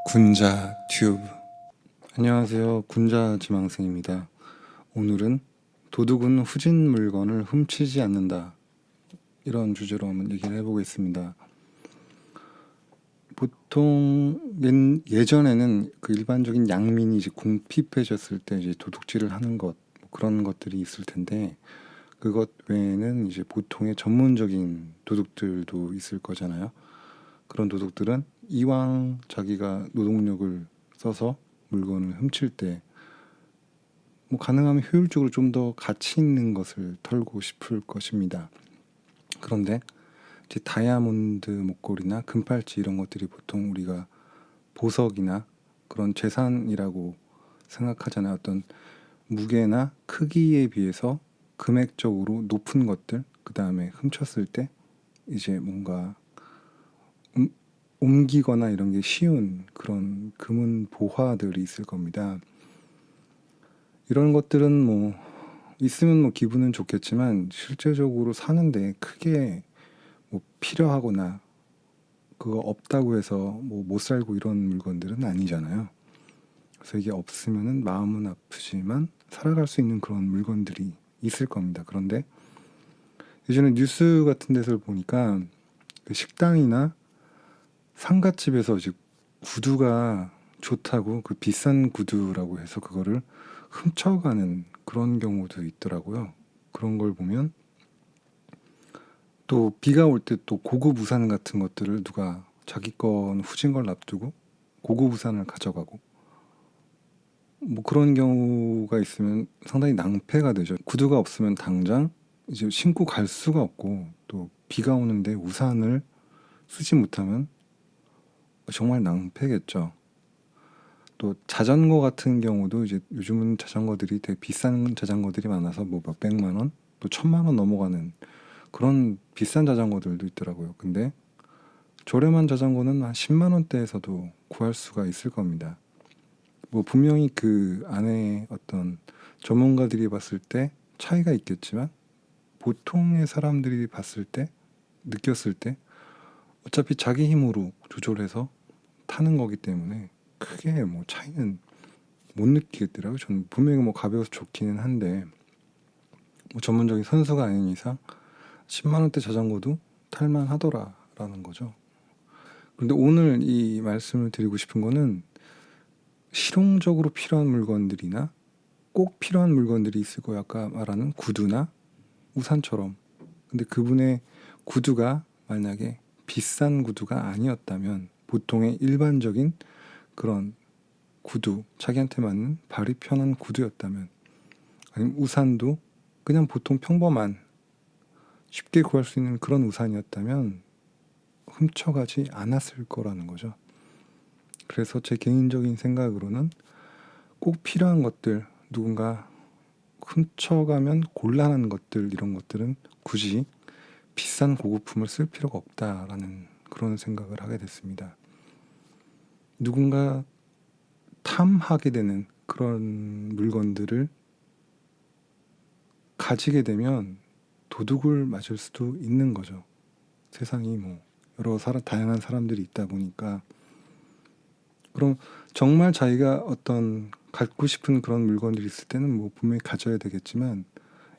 군자 튜브. 안녕하세요, 군자 지망생입니다. 오늘은 도둑은 후진 물건을 훔치지 않는다, 이런 주제로 한번 얘기를 해보겠습니다. 보통 예전에는 그 일반적인 양민이 이제 궁핍해졌을 때 이제 도둑질을 하는 것, 뭐 그런 것들이 있을 텐데, 그것 외에는 이제 보통의 전문적인 도둑들도 있을 거잖아요. 그런 도둑들은 이왕 자기가 노동력을 써서 물건을 훔칠 때 뭐 가능하면 효율적으로 좀 더 가치 있는 것을 털고 싶을 것입니다. 그런데 이제 다이아몬드 목걸이나 금팔찌 이런 것들이 보통 우리가 보석이나 그런 재산이라고 생각하잖아요. 어떤 무게나 크기에 비해서 금액적으로 높은 것들, 그 다음에 훔쳤을 때 이제 뭔가 옮기거나 이런 게 쉬운 그런 금은 보화들이 있을 겁니다. 이런 것들은 뭐 있으면 뭐 기분은 좋겠지만 실제적으로 사는데 크게 뭐 필요하거나 그거 없다고 해서 뭐 못 살고 이런 물건들은 아니잖아요. 그래서 이게 없으면은 마음은 아프지만 살아갈 수 있는 그런 물건들이 있을 겁니다. 그런데 예전에 뉴스 같은 데서 보니까 그 식당이나 상갓집에서 이제 구두가 좋다고 그 비싼 구두라고 해서 그거를 훔쳐가는 그런 경우도 있더라고요. 그런 걸 보면 또 비가 올 때 또 고급 우산 같은 것들을 누가 자기 건 후진 걸 놔두고 고급 우산을 가져가고 뭐 그런 경우가 있으면 상당히 낭패가 되죠. 구두가 없으면 당장 이제 신고 갈 수가 없고 또 비가 오는데 우산을 쓰지 못하면 정말 낭패겠죠. 또 자전거 같은 경우도 이제 요즘은 자전거들이 되게 비싼 자전거들이 많아서 뭐 몇백만 원, 또 1,000만 원 넘어가는 그런 비싼 자전거들도 있더라고요. 근데 저렴한 자전거는 한 10만 원대에서도 구할 수가 있을 겁니다. 뭐 분명히 그 안에 어떤 전문가들이 봤을 때 차이가 있겠지만 보통의 사람들이 봤을 때, 느꼈을 때 어차피 자기 힘으로 조절해서 타는 거기 때문에 크게 뭐 차이는 못 느끼겠더라고요. 저는 분명히 뭐 가벼워서 좋기는 한데 뭐 전문적인 선수가 아닌 이상 10만 원대 자전거도 탈만 하더라라는 거죠. 그런데 오늘 이 말씀을 드리고 싶은 거는 실용적으로 필요한 물건들이나 꼭 필요한 물건들이 있을 거예요. 아까 말하는 구두나 우산처럼. 근데 그분의 구두가 만약에 비싼 구두가 아니었다면, 보통의 일반적인 그런 구두, 자기한테 맞는 발이 편한 구두였다면, 아니면 우산도 그냥 보통 평범한 쉽게 구할 수 있는 그런 우산이었다면 훔쳐가지 않았을 거라는 거죠. 그래서 제 개인적인 생각으로는 꼭 필요한 것들, 누군가 훔쳐가면 곤란한 것들, 이런 것들은 굳이 비싼 고급품을 쓸 필요가 없다라는 그런 생각을 하게 됐습니다. 누군가 탐하게 되는 그런 물건들을 가지게 되면 도둑을 맞을 수도 있는 거죠. 세상이 뭐 여러 다양한 사람들이 있다 보니까. 그럼 정말 자기가 어떤 갖고 싶은 그런 물건들이 있을 때는 뭐 분명히 가져야 되겠지만,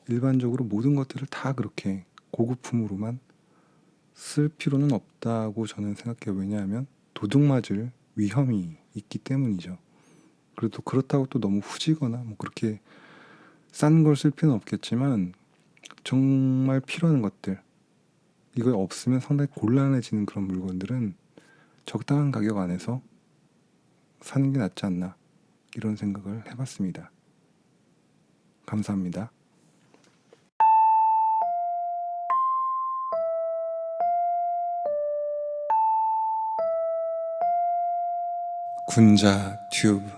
일반적으로 모든 것들을 다 그렇게 고급품으로만 쓸 필요는 없다고 저는 생각해요. 왜냐하면 도둑 맞을 위험이 있기 때문이죠. 그래도 그렇다고 또 너무 후지거나 뭐 그렇게 싼 걸 쓸 필요는 없겠지만, 정말 필요한 것들, 이거 없으면 상당히 곤란해지는 그런 물건들은 적당한 가격 안에서 사는 게 낫지 않나, 이런 생각을 해봤습니다. 감사합니다. 군자 튜브.